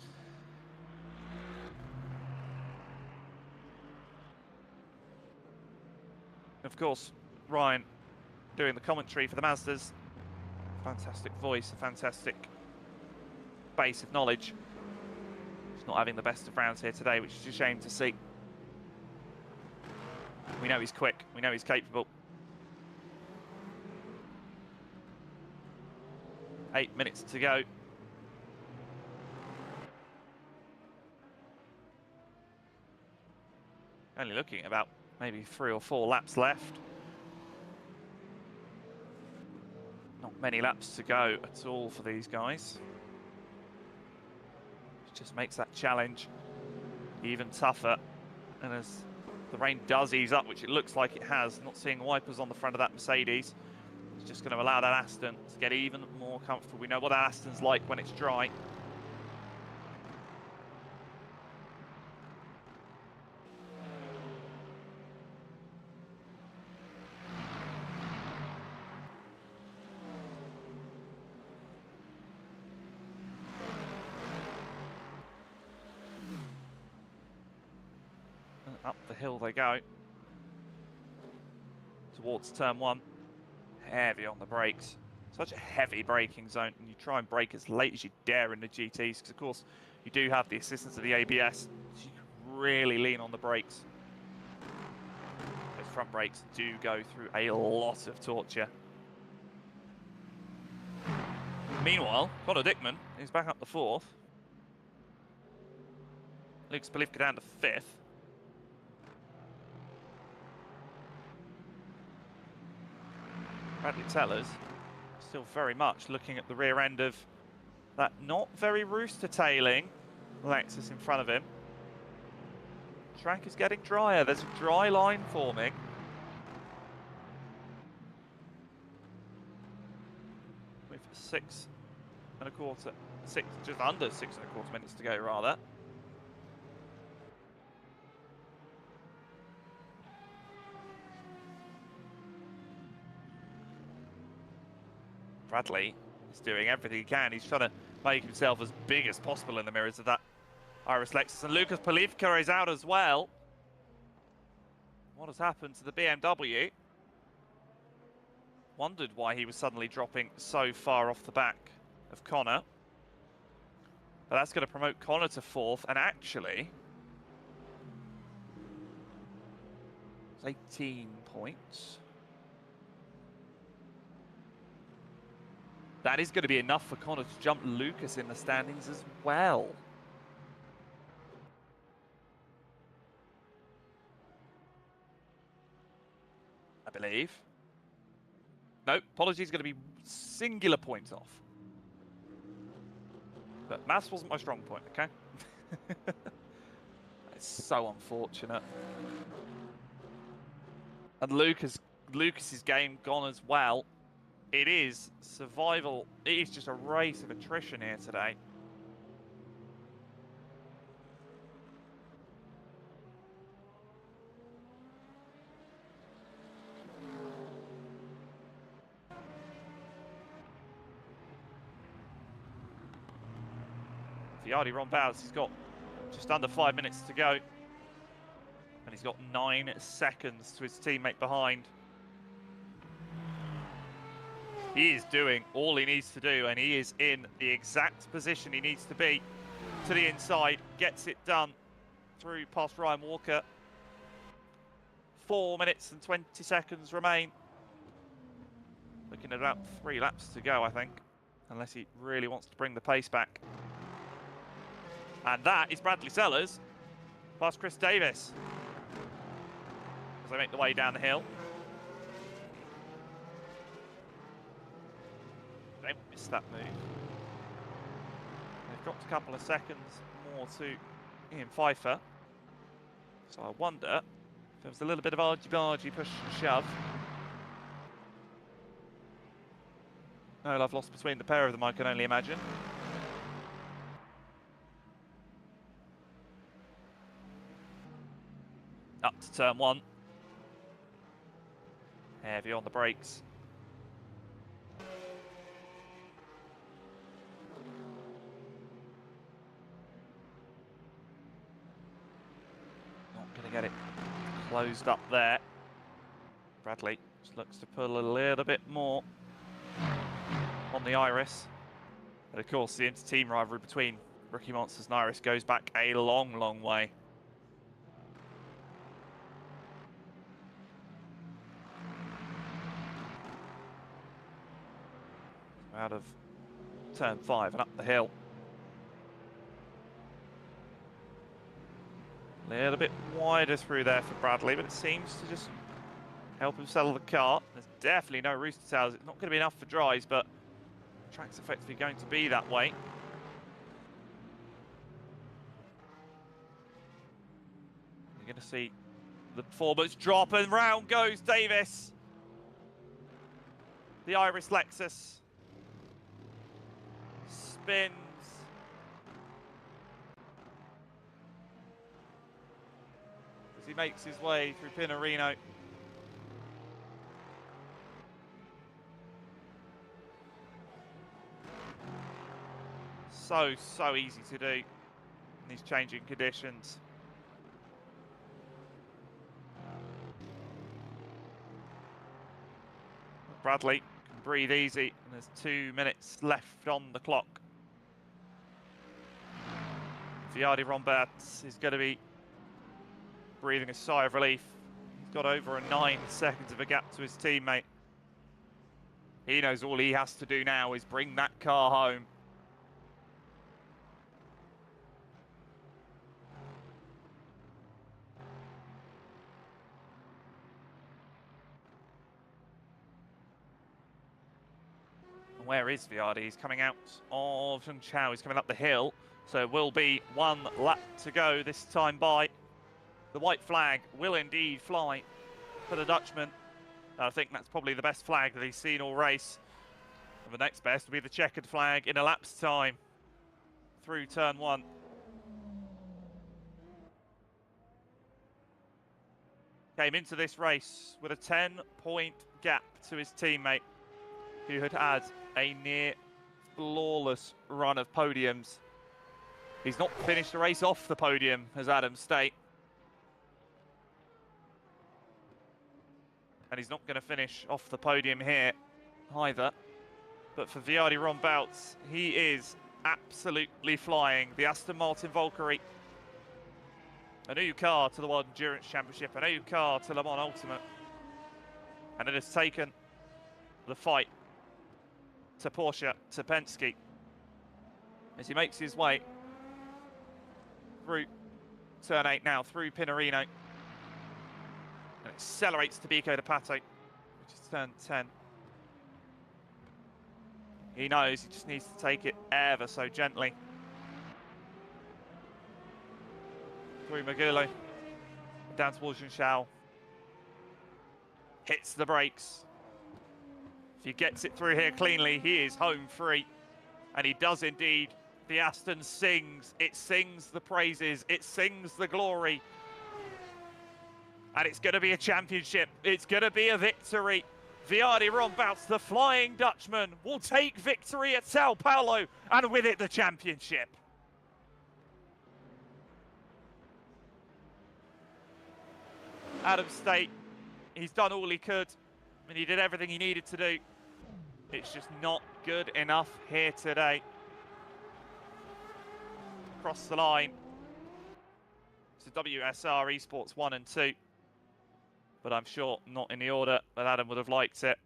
Of course, Ryan doing the commentary for the Mazdas. Fantastic voice, a fantastic base of knowledge. He's not having the best of rounds here today, which is a shame to see. We know he's quick, we know he's capable. 8 minutes to go. Only looking at about maybe 3 or 4 laps left. Not many laps to go at all for these guys. It just makes that challenge even tougher. And as the rain does ease up, which it looks like it has, not seeing wipers on the front of that Mercedes, it's just going to allow that Aston to get even more comfortable. We know what that Aston's like when it's dry. Up the hill they go. Towards turn 1. Heavy on the brakes. Such a heavy braking zone, and you try and brake as late as you dare in the GTs, because of course you do have the assistance of the ABS, so you can really lean on the brakes. Those front brakes do go through a lot of torture. Meanwhile, Connor Dickman is back up to 4th. Luke Spalivka down to 5th. Bradley Sellers still very much looking at the rear end of that not very rooster-tailing Lexus in front of him. Track is getting drier. There's a dry line forming. With 6 1/4, just under 6 1/4 minutes to go, rather. Bradley is doing everything he can. He's trying to make himself as big as possible in the mirrors of that Iris Lexus. And Lucas Polivka is out as well. What has happened to the BMW? Wondered why he was suddenly dropping so far off the back of Connor. But that's going to promote Connor to 4th. And actually, it's 18 points. That is going to be enough for Connor to jump Lucas in the standings as well. I believe. No, apologies, going to be singular points off. But maths wasn't my strong point, okay? It's so unfortunate. And Lucas's game gone as well. It is survival. It is just a race of attrition here today. Viardi Rombouts, he's got just under 5 minutes to go. And he's got 9 seconds to his teammate behind. He is doing all he needs to do, and he is in the exact position he needs to be. To the inside, gets it done through past Ryan Walker. 4 minutes and 20 seconds remain. Looking at about 3 laps to go, I think. Unless he really wants to bring the pace back. And that is Bradley Sellers past Chris Davis as they make the way down the hill. Don't miss that move. They've dropped a couple of seconds more to Ian Pfeiffer. So I wonder if there was a little bit of argy-bargy push and shove. No love lost between the pair of them, I can only imagine. Up to turn 1. Heavy on the brakes. Not going to get it closed up there. Bradley just looks to pull a little bit more on the Iris. But of course, the inter-team rivalry between Rookie Monsters and Iris goes back a long, long way. Out of turn 5 and up the hill. A little bit wider through there for Bradley, but it seems to just help him settle the car. There's definitely no rooster tails. It's not going to be enough for dries, but the track's effectively going to be that way. You're going to see the performance drop, and round goes Davis. The Iris Lexus spins. As he makes his way through Pinarino. So easy to do in these changing conditions. Bradley can breathe easy, and there's 2 minutes left on the clock. Viardi Rombouts is going to be breathing a sigh of relief. He's got over 9 seconds of a gap to his teammate. He knows all he has to do now is bring that car home. And where is Viardi? He's coming out of Zhengzhou. He's coming up the hill. So it will be 1 lap to go this time by. The white flag will indeed fly for the Dutchman. I think that's probably the best flag that he's seen all race. And the next best will be the checkered flag in a lap's time through turn 1. Came into this race with a 10-point gap to his teammate, who had had a near flawless run of podiums. He's not finished the race off the podium, as Adam state. And he's not going to finish off the podium here either. But for Viardi Rombouts, he is absolutely flying. The Aston Martin Valkyrie. A new car to the World Endurance Championship, a new car to Le Mans Ultimate. And it has taken the fight to Porsche, to Penske, as he makes his way through turn 8 now, through Pinarino. And accelerates to Bico de Pato, which is turn 10. He knows he just needs to take it ever so gently. through Magulo. Down towards Junshao. Hits the brakes. If he gets it through here cleanly, he is home free. And he does indeed. The Aston sings. It sings the praises. It sings the glory. And it's going to be a championship. It's going to be a victory. Viardi Rombouts, the Flying Dutchman, will take victory at Sao Paulo, and with it the championship. Adam State, he's done all he could, and he did everything he needed to do. It's just not good enough here today. Across the line. It's a WSR Esports 1 and 2. But I'm sure not in the order that Adam would have liked it.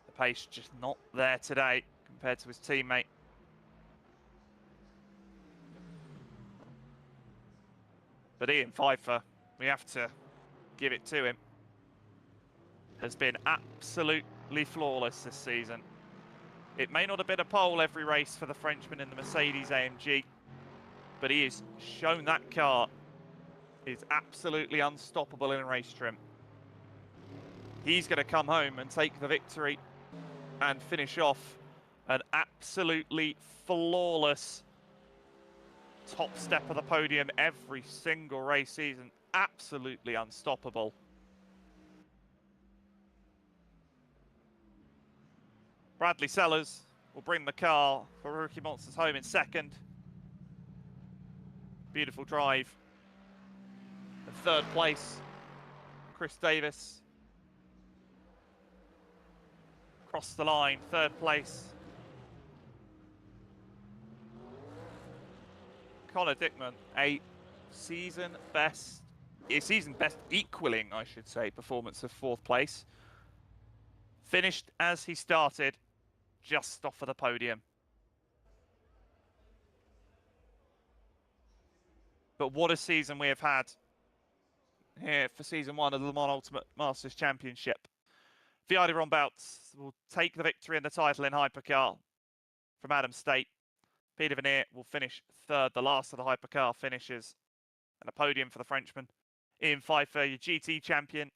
The pace just not there today compared to his teammate. But Ian Pfeiffer, we have to give it to him, has been absolutely flawless this season. It may not have been a pole every race for the Frenchman in the Mercedes AMG, but he has shown that car is absolutely unstoppable in race trim. He's going to come home and take the victory and finish off an absolutely flawless top step of the podium every single race season. Absolutely unstoppable. Bradley Sellers will bring the car for Rookie Monsters home in second. Beautiful drive. In third place, Chris Davis. Across the line, third place. Connor Dickman, a season best equaling, I should say, performance of fourth place. Finished as he started, just off of the podium. But what a season we have had here for season 1 of the Le Mans Ultimate Masters Championship. Viardi Rombouts will take the victory and the title in hypercar from Adam State. Peter Vernier will finish third, the last of the hypercar finishes, and a podium for the Frenchman. Ian Pfeiffer, your GT champion,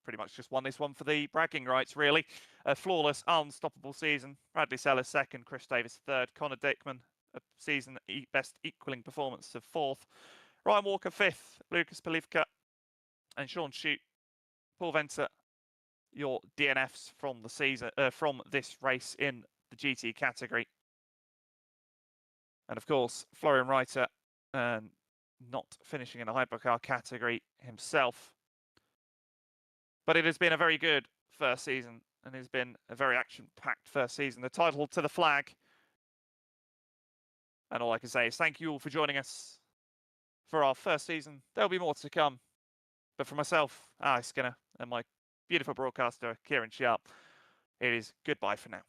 pretty much just won this one for the bragging rights, really. A flawless, unstoppable season. Bradley Sellers second, Chris Davis third, Connor Dickman, a season best equaling performance of fourth. Ryan Walker fifth, Lucas Palivka and Sean Shute. Paul Venter, your DNFs from the season, from this race in the GT category. And of course, Florian Reiter, not finishing in the hypercar category himself. But it has been a very good first season, and it has been a very action-packed first season. The title to the flag. And all I can say is thank you all for joining us for our first season. There'll be more to come. But for myself, Alex Skinner, and my beautiful broadcaster, Kieran Sharp, it is goodbye for now.